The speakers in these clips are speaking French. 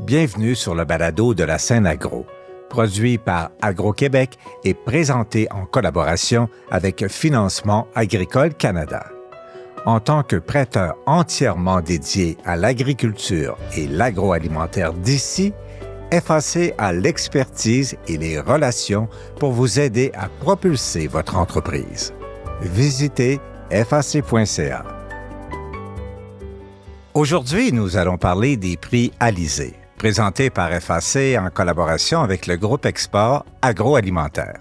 Bienvenue sur le balado de la scène agro, produit par Agro-Québec et présenté en collaboration avec Financement Agricole Canada. En tant que prêteur entièrement dédié à l'agriculture et l'agroalimentaire d'ici, FAC a l'expertise et les relations pour vous aider à propulser votre entreprise. Visitez fac.ca. Aujourd'hui, nous allons parler des prix Alizé, présentés par FAC en collaboration avec le groupe export agroalimentaire.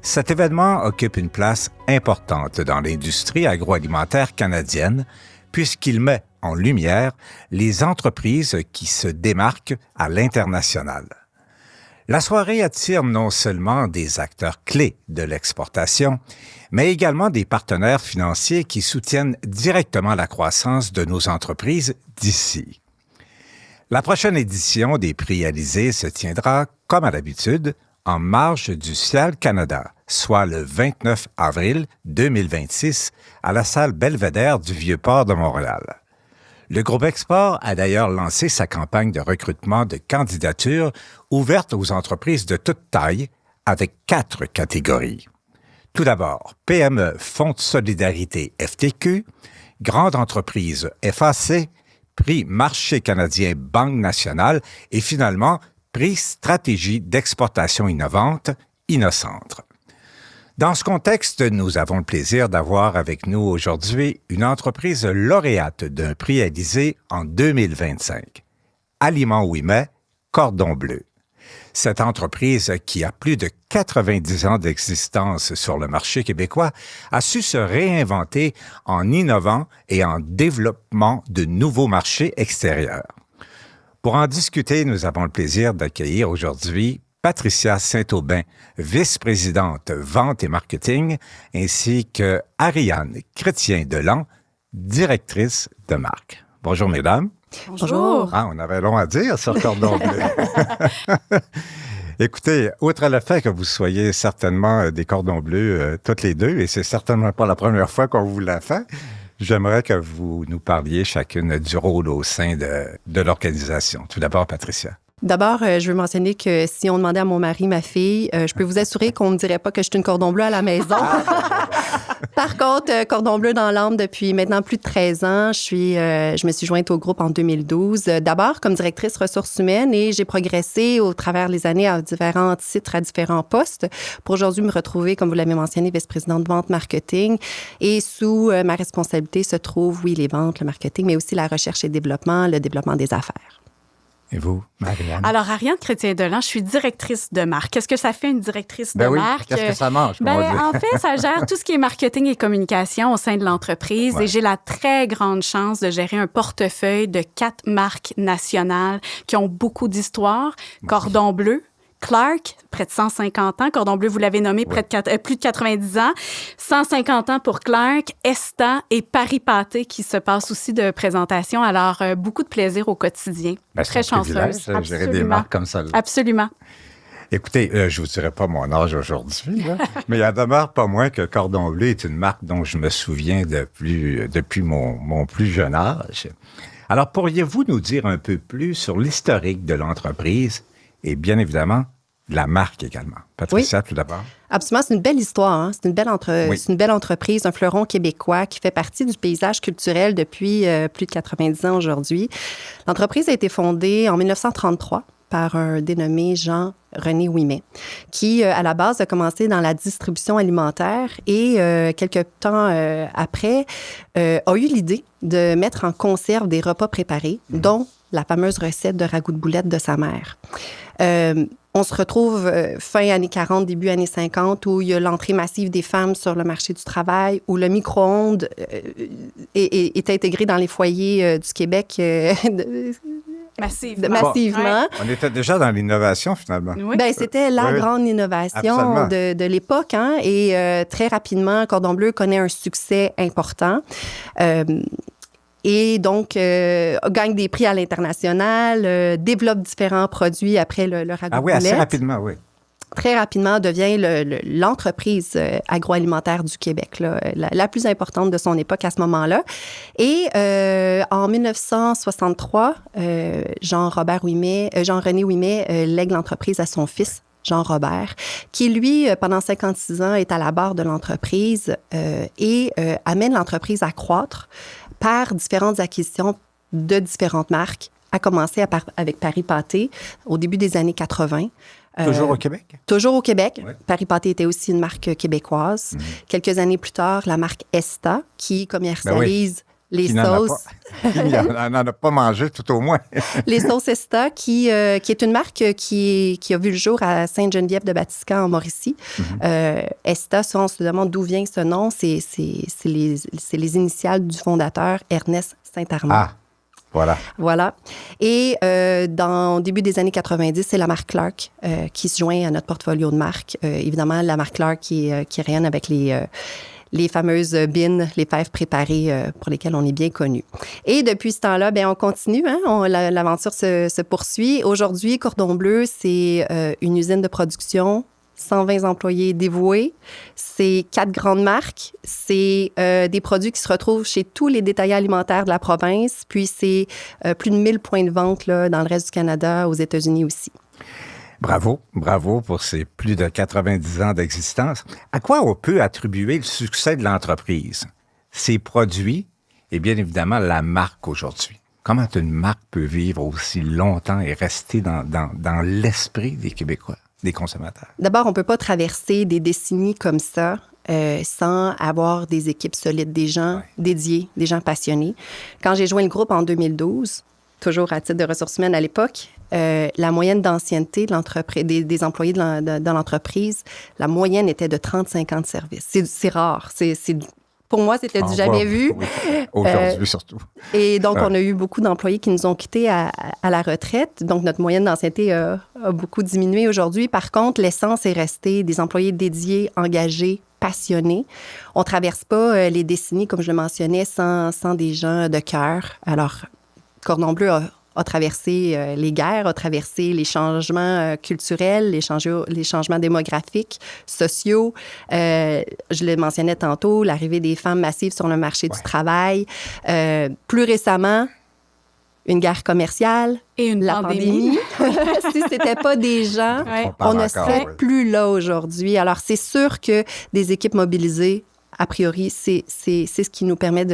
Cet événement occupe une place importante dans l'industrie agroalimentaire canadienne puisqu'il met en lumière les entreprises qui se démarquent à l'international. La soirée attire non seulement des acteurs clés de l'exportation, mais également des partenaires financiers qui soutiennent directement la croissance de nos entreprises d'ici. La prochaine édition des prix Alizé se tiendra, comme à l'habitude, en marge du Cial Canada, soit le 29 avril 2026, à la salle Belvédère du Vieux-Port de Montréal. Le groupe Export a d'ailleurs lancé sa campagne de recrutement de candidatures ouverte aux entreprises de toute taille avec 4 catégories. Tout d'abord, PME Fonds de solidarité FTQ, Grande entreprise FAC, Prix Marché canadien Banque nationale et finalement, Prix Stratégie d'exportation innovante Innocentre. Dans ce contexte, nous avons le plaisir d'avoir avec nous aujourd'hui une entreprise lauréate d'un prix Alizé en 2025. Aliments Ouimet, Cordon Bleu. Cette entreprise, qui a plus de 90 ans d'existence sur le marché québécois, a su se réinventer en innovant et en développement de nouveaux marchés extérieurs. Pour en discuter, nous avons le plaisir d'accueillir aujourd'hui Patricia Saint-Aubin, vice-présidente vente et marketing, ainsi que Ariane Chrétien-Delan, directrice de marque. Bonjour, mesdames. Bonjour. Ah, on avait long à dire sur Cordon Bleu. Écoutez, outre le fait que vous soyez certainement des cordons bleus toutes les deux, et c'est certainement pas la première fois qu'on vous l'a fait, j'aimerais que vous nous parliez chacune du rôle au sein de l'organisation. Tout d'abord, Patricia. D'abord, je veux mentionner que si on demandait à mon mari, ma fille, je peux vous assurer qu'on ne dirait pas que je suis une cordon bleu à la maison. Par contre, cordon bleu dans l'âme depuis maintenant plus de 13 ans. Je me suis jointe au groupe en 2012. D'abord comme directrice ressources humaines et j'ai progressé au travers des années à différents titres, à différents postes pour aujourd'hui me retrouver, comme vous l'avez mentionné, vice-présidente vente marketing. Et sous ma responsabilité se trouvent, oui, les ventes, le marketing, mais aussi la recherche et développement, le développement des affaires. Et vous, Marianne? Alors, Ariane Chrétien-Delan, je suis directrice de marque. Qu'est-ce que ça fait, une directrice de oui, marque? Qu'est-ce que ça mange? En fait, ça gère tout ce qui est marketing et communication au sein de l'entreprise. Ouais. Et j'ai la très grande chance de gérer un portefeuille de 4 marques nationales qui ont beaucoup d'histoire. Cordon Bleu, Clark, près de 150 ans. Cordon Bleu, vous l'avez nommé, plus de 90 ans. 150 ans pour Clark, Esta et Paris Pâté qui se passent aussi de présentation. Alors, beaucoup de plaisir au quotidien. Très chanceuse. Gérer des marques comme ça. Absolument. Écoutez, je vous dirai pas mon âge aujourd'hui, là, mais il y en demeure pas moins que Cordon Bleu est une marque dont je me souviens depuis mon plus jeune âge. Alors, pourriez-vous nous dire un peu plus sur l'historique de l'entreprise et bien évidemment, la marque également? Patricia, tout d'abord. Absolument, c'est une belle histoire. Hein? C'est une belle entreprise, un fleuron québécois qui fait partie du paysage culturel depuis plus de 90 ans aujourd'hui. L'entreprise a été fondée en 1933 par un dénommé Jean-René Ouimet, qui, à la base, a commencé dans la distribution alimentaire et, quelques temps après, a eu l'idée de mettre en conserve des repas préparés, dont la fameuse recette de ragoût de boulettes de sa mère. On se retrouve fin années 40, début années 50, où il y a l'entrée massive des femmes sur le marché du travail, où le micro-ondes est intégré dans les foyers du Québec massivement. Ouais. On était déjà dans l'innovation, finalement. Oui. Ben, c'était la grande innovation de l'époque. Hein, et très rapidement, Cordon Bleu connaît un succès important. Et donc, gagne des prix à l'international, développe différents produits après le ragoût de boulettes. Assez rapidement, oui. très rapidement devient l'entreprise agroalimentaire du Québec, là, la plus importante de son époque à ce moment-là. Et en 1963, Jean-René Ouimet lègue l'entreprise à son fils, Jean-Robert, qui, lui, pendant 56 ans, est à la barre de l'entreprise et amène l'entreprise à croître par différentes acquisitions de différentes marques, à commencer avec Paris Pâté au début des années 80. Toujours au Québec? Toujours au Québec. Oui. Paris Pâté était aussi une marque québécoise. Quelques années plus tard, la marque Esta, qui commercialise les sauces. Qui n'en a pas mangé, tout au moins. Les sauces Esta, qui est une marque qui a vu le jour à Sainte-Geneviève-de-Batiscan, en Mauricie. Esta, ça, on se demande d'où vient ce nom. C'est les initiales du fondateur, Ernest Saint-Armand. Ah, voilà. Voilà. Et au début des années 90, c'est la marque Clark qui se joint à notre portfolio de marques. Évidemment, la marque Clark qui rayonne avec les fameuses bines, les fèves préparées pour lesquelles on est bien connu. Et depuis ce temps-là, bien, on continue. Hein? L'aventure se poursuit. Aujourd'hui, Cordon Bleu, c'est une usine de production, 120 employés dévoués. C'est 4 grandes marques. C'est des produits qui se retrouvent chez tous les détaillants alimentaires de la province. Puis, c'est plus de 1000 points de vente là, dans le reste du Canada, aux États-Unis aussi. Bravo pour ces plus de 90 ans d'existence. À quoi on peut attribuer le succès de l'entreprise? Ses produits et bien évidemment la marque aujourd'hui. Comment une marque peut vivre aussi longtemps et rester dans l'esprit des Québécois, des consommateurs? D'abord, on ne peut pas traverser des décennies comme ça sans avoir des équipes solides, des gens dédiés, des gens passionnés. Quand j'ai joint le groupe en 2012, toujours à titre de ressources humaines à l'époque, la moyenne d'ancienneté des employés de l'entreprise, la moyenne était de 35 ans de service. C'est rare. Pour moi, c'était du jamais vu. Oui. Aujourd'hui, surtout. Et donc, on a eu beaucoup d'employés qui nous ont quittés à la retraite. Donc, notre moyenne d'ancienneté a beaucoup diminué aujourd'hui. Par contre, l'essence est restée des employés dédiés, engagés, passionnés. On ne traverse pas les décennies, comme je le mentionnais, sans des gens de cœur. Alors, Cordon Bleu a traversé les guerres, a traversé les changements culturels, les changements démographiques, sociaux. Je le mentionnais tantôt, l'arrivée des femmes massives sur le marché du travail. Plus récemment, une guerre commerciale. Et la pandémie. Si ce n'était pas des gens, on ne serait plus là aujourd'hui. Alors, c'est sûr que des équipes mobilisées, a priori, c'est ce qui nous permet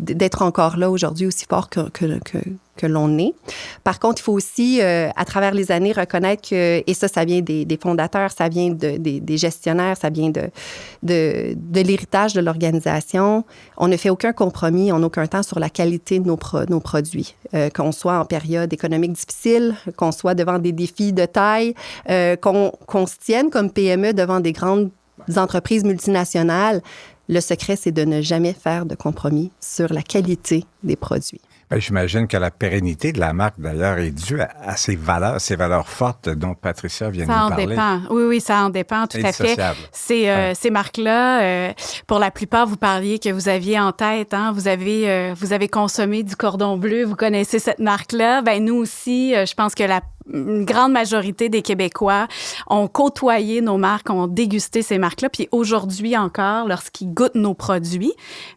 d'être encore là aujourd'hui aussi fort que l'on est. Par contre, il faut aussi, à travers les années, reconnaître que, et ça vient des fondateurs, ça vient des gestionnaire, ça vient de l'héritage de l'organisation. On ne fait aucun compromis en aucun temps sur la qualité de nos produits. Qu'on soit en période économique difficile, qu'on soit devant des défis de taille, qu'on se tienne comme PME devant des grandes entreprises multinationales, le secret, c'est de ne jamais faire de compromis sur la qualité des produits. Bien, j'imagine que la pérennité de la marque, d'ailleurs, est due à ces valeurs fortes dont Patricia vient de nous parler. Ça en dépend. Oui, ça en dépend, tout à fait. Ces marques-là, pour la plupart, vous parliez que vous aviez en tête, hein, vous avez consommé du Cordon Bleu, vous connaissez cette marque-là. Bien, nous aussi, je pense que une grande majorité des Québécois ont côtoyé nos marques, ont dégusté ces marques-là. Puis aujourd'hui encore, lorsqu'ils goûtent nos produits,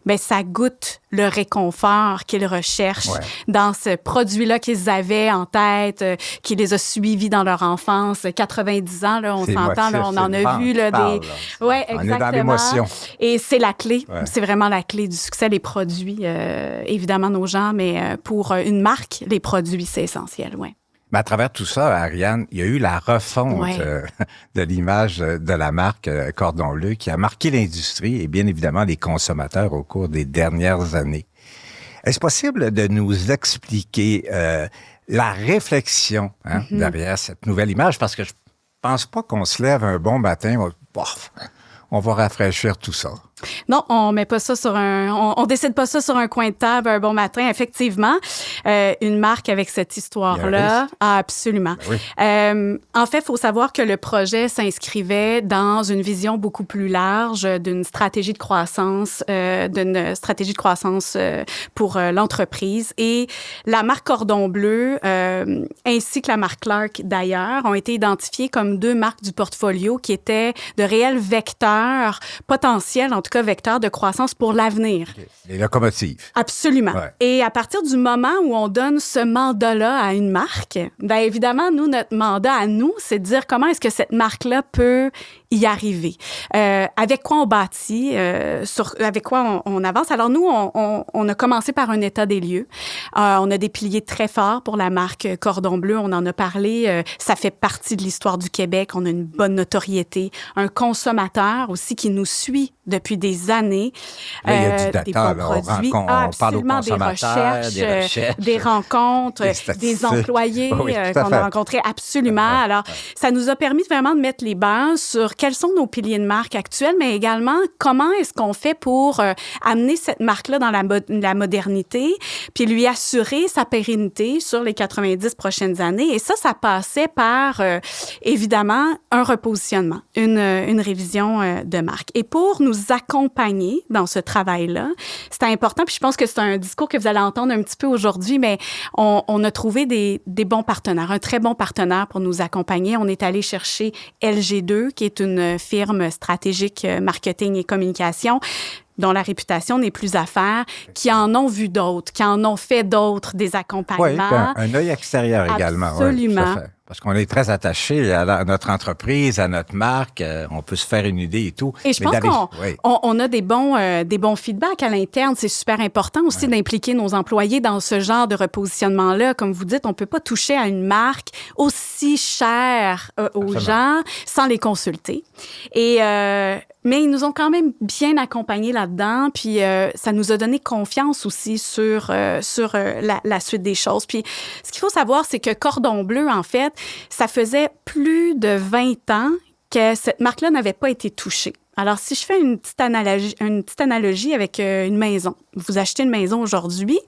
bien, ça goûte le réconfort qu'ils recherchent dans ce produit-là qu'ils avaient en tête, qui les a suivis dans leur enfance. 90 ans, là, on s'entend, là, on en a vu là, des... Oui, exactement. On est dans l'émotion. Et c'est la clé. Ouais. C'est vraiment la clé du succès, les produits. Évidemment, nos gens, mais pour une marque, les produits, c'est essentiel, oui. Mais à travers tout ça, Ariane, il y a eu la refonte de l'image de la marque Cordon Bleu qui a marqué l'industrie et bien évidemment les consommateurs au cours des dernières années. Est-ce possible de nous expliquer la réflexion derrière cette nouvelle image? Parce que je pense pas qu'on se lève un bon matin, on va rafraîchir tout ça. Non, on met pas ça sur on décide pas ça sur un coin de table un bon matin. Effectivement, une marque avec cette histoire-là, absolument. Ben oui. En fait, il faut savoir que le projet s'inscrivait dans une vision beaucoup plus large d'une stratégie de croissance, pour l'entreprise. Et la marque Cordon Bleu, ainsi que la marque Clark d'ailleurs, ont été identifiées comme deux marques du portfolio qui étaient de réels vecteurs potentiels, en tout cas vecteurs de croissance pour l'avenir. Okay. Les locomotives. Absolument. Ouais. Et à partir du moment où on donne ce mandat-là à une marque, bien évidemment, nous, notre mandat à nous, c'est de dire comment est-ce que cette marque-là peut y arriver. Avec quoi on bâtit, avec quoi on avance. Alors nous, on a commencé par un état des lieux. On a des piliers très forts pour la marque Cordon Bleu. On en a parlé. Ça fait partie de l'histoire du Québec. On a une bonne notoriété. Un consommateur aussi qui nous suit depuis des années. Là, il y a du data, des bons produits. On parle aux consommateurs, des recherches, des rencontres, des employés qu'on a rencontrés. Absolument. Alors, ça nous a permis vraiment de mettre les bases sur quels sont nos piliers de marque actuels, mais également comment est-ce qu'on fait pour amener cette marque-là dans la modernité, puis lui assurer sa pérennité sur les 90 prochaines années. Et ça passait par, évidemment, un repositionnement, une révision de marque. Et pour nous accompagner dans ce travail-là, c'était important, puis je pense que c'est un discours que vous allez entendre un petit peu aujourd'hui, mais on a trouvé des bons partenaires, un très bon partenaire pour nous accompagner. On est allé chercher LG2, qui est une firme stratégique marketing et communication, dont la réputation n'est plus à faire, qui en ont vu d'autres, qui en ont fait d'autres, des accompagnements. Oui, un œil extérieur également. Absolument. Oui, parce qu'on est très attaché à notre entreprise, à notre marque. On peut se faire une idée et tout. Et je pense qu'on a des bons feedbacks à l'interne. C'est super important aussi d'impliquer nos employés dans ce genre de repositionnement-là. Comme vous dites, on ne peut pas toucher à une marque aussi chère aux gens sans les consulter. Mais ils nous ont quand même bien accompagnés là-dedans, puis ça nous a donné confiance aussi sur la suite des choses. Puis ce qu'il faut savoir, c'est que Cordon Bleu, en fait, ça faisait plus de 20 ans que cette marque-là n'avait pas été touchée. Alors, si je fais une petite analogie avec une maison, vous achetez une maison aujourd'hui,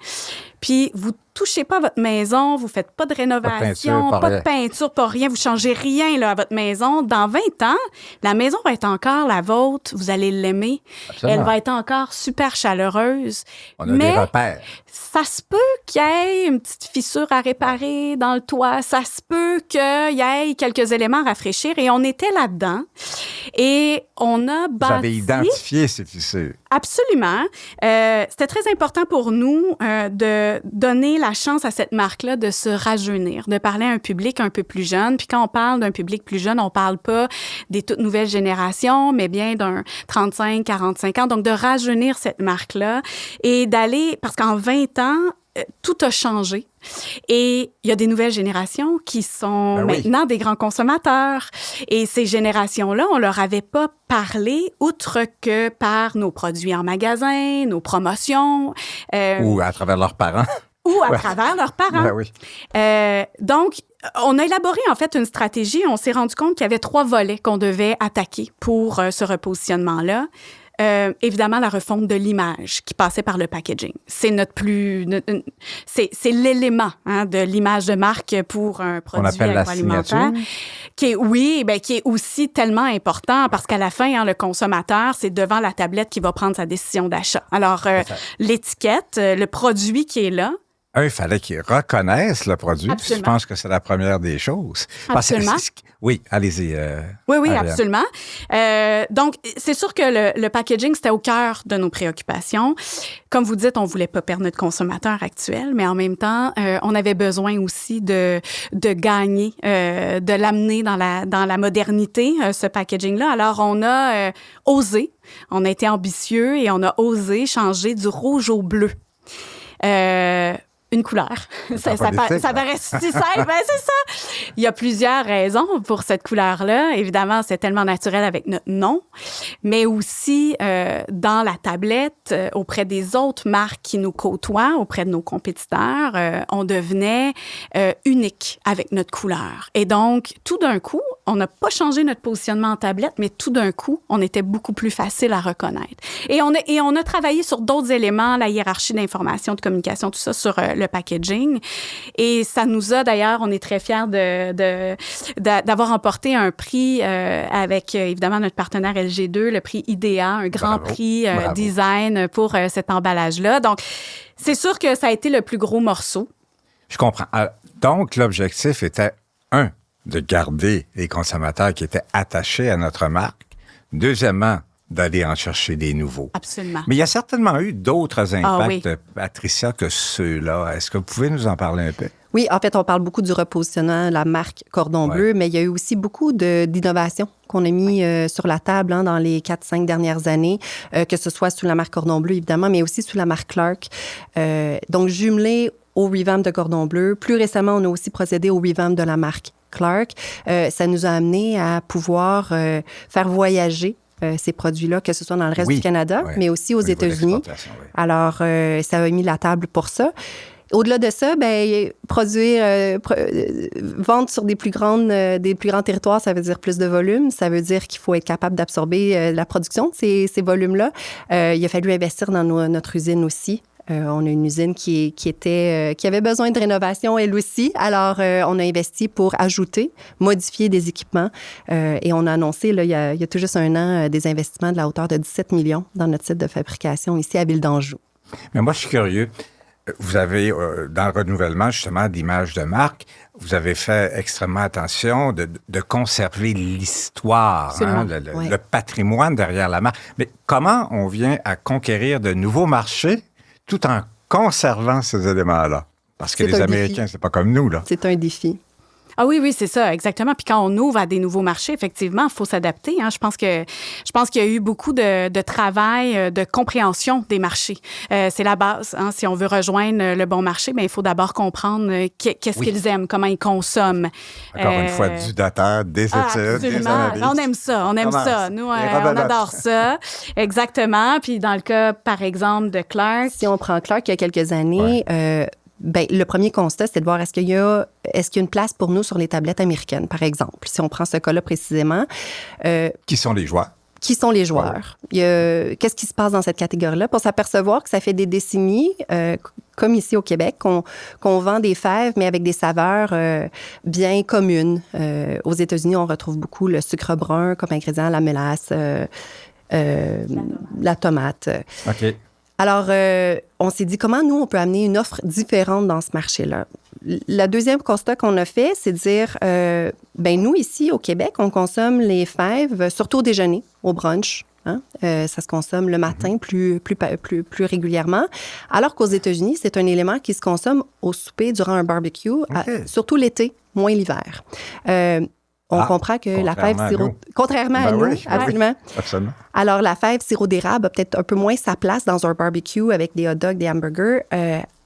puis vous touchez pas à votre maison, vous faites pas de rénovation, pas de peinture, pas rien, vous changez rien là, à votre maison. Dans 20 ans, la maison va être encore la vôtre, vous allez l'aimer. Absolument. Elle va être encore super chaleureuse. On a des repères. Ça se peut qu'il y ait une petite fissure à réparer dans le toit. Ça se peut qu'il y ait quelques éléments à rafraîchir. Et on était là-dedans. Et on a bâti... Vous avez identifié ces fissures. Absolument. C'était très important pour nous de donner la chance à cette marque-là de se rajeunir, de parler à un public un peu plus jeune. Puis quand on parle d'un public plus jeune, on parle pas des toutes nouvelles générations, mais bien d'un 35, 45 ans. Donc, de rajeunir cette marque-là et d'aller... Parce qu'en 20 ans, tout a changé. Et il y a des nouvelles générations qui sont maintenant des grands consommateurs. Et ces générations-là, on leur avait pas parlé outre que par nos produits en magasin, nos promotions. Ou à travers leurs parents. Ou à travers leurs parents. Ben oui. Donc, on a élaboré en fait une stratégie. On s'est rendu compte qu'il y avait 3 volets qu'on devait attaquer pour ce repositionnement-là. Évidemment, la refonte de l'image qui passait par le packaging. C'est c'est l'élément de l'image de marque pour un produit agroalimentaire. Qui est aussi tellement important parce qu'à la fin, le consommateur, c'est devant la tablette qu'il va prendre sa décision d'achat. Alors, l'étiquette, le produit qui est là, il fallait qu'ils reconnaissent le produit. Absolument. Je pense que c'est la première des choses. Absolument. Oui, allez-y. Oui, absolument. Donc, c'est sûr que le packaging, c'était au cœur de nos préoccupations. Comme vous dites, on voulait pas perdre notre consommateur actuel, mais en même temps, on avait besoin aussi de gagner, de l'amener dans la modernité, ce packaging-là. Alors, on a osé, on a été ambitieux et on a osé changer du rouge au bleu. Une couleur. Ça paraît si simple, c'est ça. Il y a plusieurs raisons pour cette couleur-là. Évidemment, c'est tellement naturel avec notre nom, mais aussi dans la tablette, auprès des autres marques qui nous côtoient, auprès de nos compétiteurs, on devenait unique avec notre couleur. Et donc, tout d'un coup, on n'a pas changé notre positionnement en tablette, mais tout d'un coup, on était beaucoup plus facile à reconnaître. Et on a travaillé sur d'autres éléments, la hiérarchie d'information, de communication, tout ça, sur le packaging. Et ça nous a, d'ailleurs, on est très fiers d'avoir remporté un prix avec, évidemment, notre partenaire LG2, le prix IDEA, un grand prix design pour cet emballage-là. Donc, c'est sûr que ça a été le plus gros morceau. Je comprends. Donc, l'objectif était, de garder les consommateurs qui étaient attachés à notre marque. Deuxièmement, d'aller en chercher des nouveaux. Absolument. Mais il y a certainement eu d'autres impacts, Patricia, que ceux-là. Est-ce que vous pouvez nous en parler un peu? Oui, en fait, on parle beaucoup du repositionnement, la marque Cordon Bleu, mais il y a eu aussi beaucoup d'innovations qu'on a mis sur la table dans les 4-5 dernières années, que ce soit sous la marque Cordon Bleu, évidemment, mais aussi sous la marque Clark. Donc, jumelé au revamp de Cordon Bleu. Plus récemment, on a aussi procédé au revamp de la marque Clark. Ça nous a amené à pouvoir faire voyager ces produits-là, que ce soit dans le reste du Canada, mais aussi aux États-Unis. Alors, ça a mis la table pour ça. Au-delà de ça, vendre sur des plus grands territoires, ça veut dire plus de volume. Ça veut dire qu'il faut être capable d'absorber la production de ces volumes-là. Il a fallu investir dans notre usine aussi. On a une usine qui avait besoin de rénovation, elle aussi. Alors, on a investi pour ajouter, modifier des équipements. Et on a annoncé, là, il y a tout juste un an, des investissements de la hauteur de 17 millions dans notre site de fabrication ici à Ville-d'Anjou. Mais moi, je suis curieux. Vous avez, dans le renouvellement, justement, d'image de marque, vous avez fait extrêmement attention de conserver l'histoire, le patrimoine derrière la marque. Mais comment on vient à conquérir de nouveaux marchés tout en conservant ces éléments-là? Parce que les Américains, c'est pas comme nous, là. C'est un défi. Ah oui, c'est ça, exactement. Puis quand on ouvre à des nouveaux marchés, effectivement, il faut s'adapter. Hein. Je pense qu'il y a eu beaucoup de travail, de compréhension des marchés. C'est la base. Hein. Si on veut rejoindre le bon marché, il faut d'abord comprendre qu'est-ce qu'ils aiment, comment ils consomment. Encore une fois, du data, des études, absolument. des analyses. On aime ça. Nous, on adore ça. Exactement. Puis dans le cas, par exemple, de Clark. Si on prend Clark il y a quelques années, le premier constat, c'est de voir est-ce qu'il y a une place pour nous sur les tablettes américaines, par exemple, si on prend ce cas-là précisément. Qui sont les joueurs? Qui sont les joueurs? Qu'est-ce qui se passe dans cette catégorie-là? Pour s'apercevoir que ça fait des décennies, comme ici au Québec, qu'on vend des fèves, mais avec des saveurs bien communes. Aux États-Unis, on retrouve beaucoup le sucre brun comme ingrédient, la mélasse, la tomate. OK. Alors, on s'est dit comment nous, on peut amener une offre différente dans ce marché-là. Le deuxième constat qu'on a fait, c'est de dire, nous, ici, au Québec, on consomme les fèves, surtout au déjeuner, au brunch. Hein? Ça se consomme le matin plus régulièrement. Alors qu'aux États-Unis, c'est un élément qui se consomme au souper durant un barbecue, surtout l'été, moins l'hiver. On comprend que la fève sirop... Contrairement à nous, absolument. Absolument. Alors, la fève sirop d'érable a peut-être un peu moins sa place dans un barbecue avec des hot dogs, des hamburgers.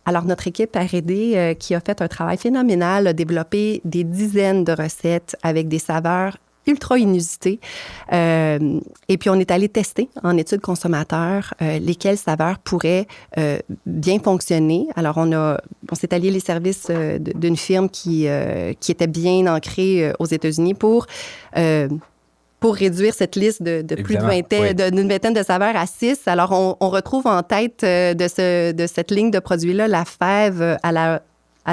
Alors, notre équipe R&D, qui a fait un travail phénoménal, a développé des dizaines de recettes avec des saveurs ultra inusitées. Et puis, on est allé tester en études consommateurs lesquelles saveurs pourraient bien fonctionner. Alors, on s'est allié les services d'une firme qui était bien ancrée aux États-Unis pour réduire cette liste de plus d'une vingtaine de saveurs à 6. Alors, on retrouve en tête de cette ligne de produits-là la fève à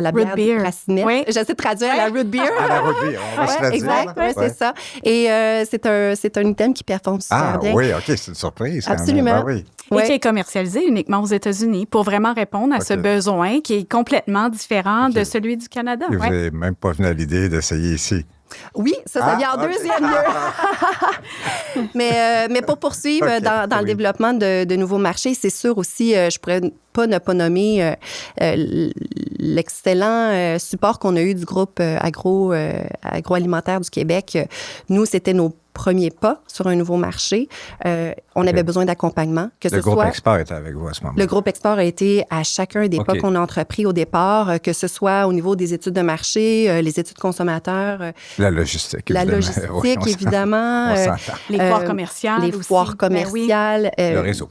la bière de Racinette. Oui. J'essaie de traduire à la root beer. À la root beer, on va se la dire. Exact, c'est ça. Et c'est un item qui performe super bien. Ah oui, OK, c'est une surprise. Absolument. Oui. Et qui est commercialisé uniquement aux États-Unis pour vraiment répondre à ce besoin qui est complètement différent de celui du Canada. Et vous n'avez même pas venu à l'idée d'essayer ici. Oui, ça vient en deuxième lieu. Mais pour poursuivre dans le développement de nouveaux marchés, c'est sûr aussi, je pourrais ne pas nommer l'excellent support qu'on a eu du groupe agroalimentaire du Québec. Nous, c'était nos premiers pas sur un nouveau marché. On avait besoin d'accompagnement. Le groupe Export était avec vous à ce moment-là. Le groupe Export a été à chacun des pas qu'on a entrepris au départ, que ce soit au niveau des études de marché, les études consommateurs. La logistique, évidemment. La logistique, évidemment. Les foires commerciales les foires commerciales. Le réseau.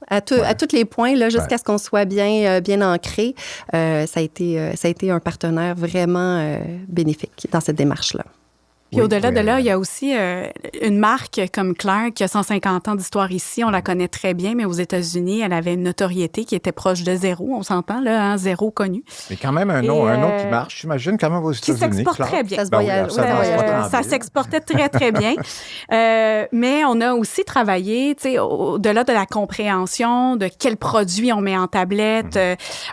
À tous les points, là, jusqu'à ce qu'on soit bien ancré. Ça a été un partenaire vraiment bénéfique dans cette démarche-là. Puis au-delà de là, il y a aussi une marque comme Clark qui a 150 ans d'histoire ici. On la connaît très bien, mais aux États-Unis, elle avait une notoriété qui était proche de zéro. On s'entend, là, hein, zéro connu. Mais quand même un nom qui marche, j'imagine, quand même aux États-Unis. Qui s'exporte très bien. Ça se voyage. Ça s'exportait très, très bien. Mais on a aussi travaillé, tu sais, au-delà de la compréhension de quels produits on met en tablette.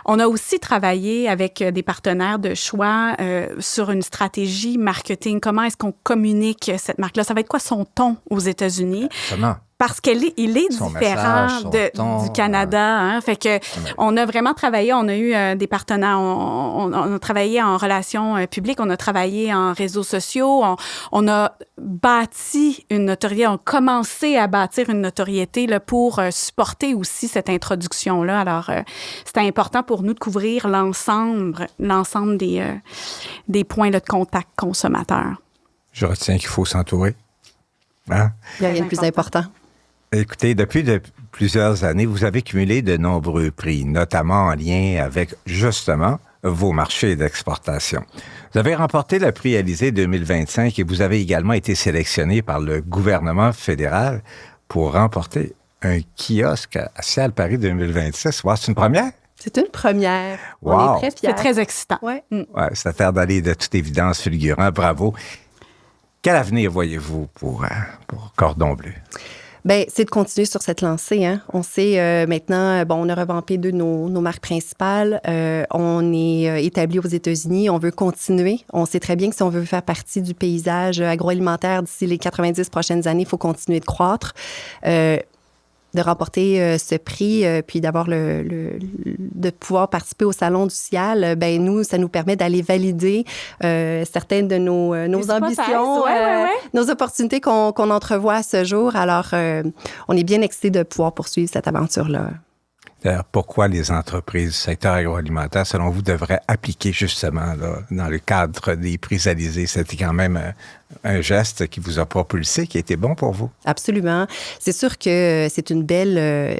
On a aussi travaillé avec des partenaires de choix sur une stratégie marketing. Comment est-ce qu'on communique cette marque-là? Ça va être quoi son ton aux États-Unis? Absolument. Parce qu'il est différent du Canada. Hein? Fait que on a vraiment travaillé, on a eu des partenaires, on a travaillé en relations publiques, on a travaillé en réseaux sociaux, on a bâti une notoriété, on a commencé à bâtir une notoriété là, pour supporter aussi cette introduction-là. Alors, c'était important pour nous de couvrir l'ensemble des points là, de contact consommateurs. Je retiens qu'il faut s'entourer. Hein? Il n'y a rien de plus important. Écoutez, depuis plusieurs années, vous avez cumulé de nombreux prix, notamment en lien avec, justement, vos marchés d'exportation. Vous avez remporté le prix Alizé 2025 et vous avez également été sélectionné par le gouvernement fédéral pour remporter un kiosque à Ciel Paris 2026. Wow, c'est une première? C'est une première. Wow. On est très fiers. C'est très excitant. Ouais. Ouais, c'est affaire d'aller de toute évidence fulgurant. Bravo. Quel avenir voyez-vous pour Cordon Bleu? Bien, c'est de continuer sur cette lancée. Hein. On sait maintenant, on a revampé deux de nos marques principales. On est établi aux États-Unis. On veut continuer. On sait très bien que si on veut faire partie du paysage agroalimentaire d'ici les 90 prochaines années, il faut continuer de croître. De remporter ce prix, puis d'avoir de pouvoir participer au Salon du Ciel, ben nous, ça nous permet d'aller valider certaines de nos ambitions, nos opportunités qu'on entrevoit à ce jour. Alors, on est bien excités de pouvoir poursuivre cette aventure-là. D'ailleurs, pourquoi les entreprises du secteur agroalimentaire, selon vous, devraient appliquer justement là, dans le cadre des prix Alizé? C'était quand même un geste qui vous a propulsé, qui a été bon pour vous? Absolument. C'est sûr que c'est une belle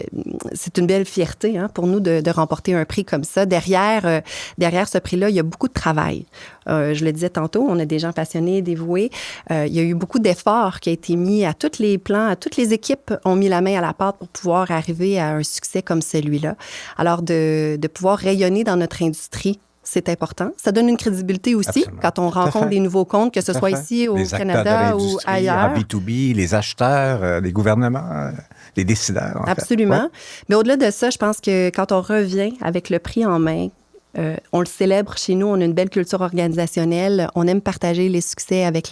fierté hein, pour nous de remporter un prix comme ça. Derrière ce prix-là, il y a beaucoup de travail. Je le disais tantôt, on a des gens passionnés, dévoués. Il y a eu beaucoup d'efforts qui ont été mis à tous les plans, à toutes les équipes ont mis la main à la pâte pour pouvoir arriver à un succès comme celui-là. Alors, de pouvoir rayonner dans notre industrie, c'est important. Ça donne une crédibilité aussi. Absolument. Quand on rencontre des nouveaux comptes, que ce soit ici au Canada ou ailleurs. En B2B, les acheteurs, les gouvernements, les décideurs. Absolument. Ouais. Mais au-delà de ça, je pense que quand on revient avec le prix en main, on le célèbre chez nous, on a une belle culture organisationnelle, on aime partager les succès avec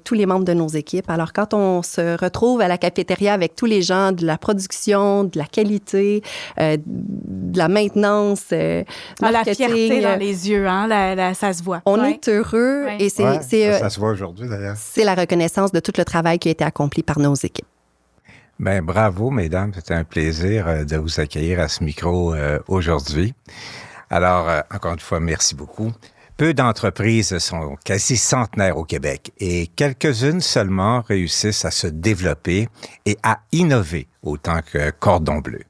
tous les membres de nos équipes. Alors, quand on se retrouve à la cafétéria avec tous les gens de la production, de la qualité, de la maintenance, la fierté dans les yeux, hein, ça se voit. On est heureux et ça se voit aujourd'hui d'ailleurs. C'est la reconnaissance de tout le travail qui a été accompli par nos équipes. Bien, bravo, mesdames. C'était un plaisir de vous accueillir à ce micro aujourd'hui. Alors, encore une fois, merci beaucoup. Peu d'entreprises sont quasi centenaires au Québec et quelques-unes seulement réussissent à se développer et à innover autant que Cordon Bleu.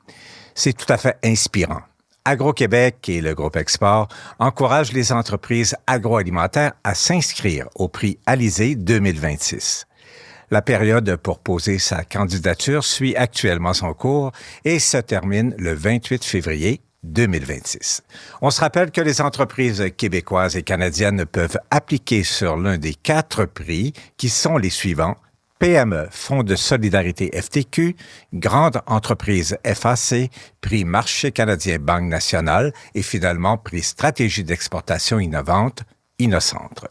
C'est tout à fait inspirant. Agro-Québec et le groupe Export encouragent les entreprises agroalimentaires à s'inscrire au prix Alizé 2026. La période pour poser sa candidature suit actuellement son cours et se termine le 28 février 2026. On se rappelle que les entreprises québécoises et canadiennes peuvent appliquer sur l'un des 4 prix qui sont les suivants: PME, Fonds de solidarité FTQ, Grande entreprise FAC, Prix Marché canadien Banque nationale et finalement Prix Stratégie d'exportation innovante Innocentre.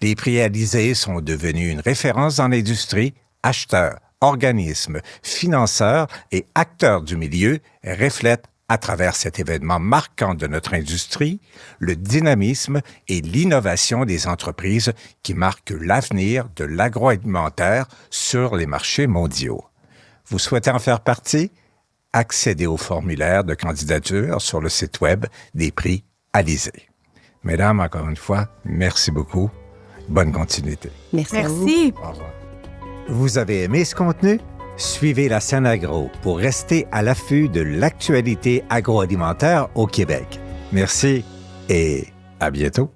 Les prix Alizé sont devenus une référence dans l'industrie. Acheteurs, organismes, financeurs et acteurs du milieu reflètent à travers cet événement marquant de notre industrie, le dynamisme et l'innovation des entreprises qui marquent l'avenir de l'agroalimentaire sur les marchés mondiaux. Vous souhaitez en faire partie? Accédez au formulaire de candidature sur le site web des prix Alizé. Mesdames, encore une fois, merci beaucoup. Bonne continuité. Merci. À vous. Au revoir. Vous avez aimé ce contenu? Suivez la scène agro pour rester à l'affût de l'actualité agroalimentaire au Québec. Merci et à bientôt.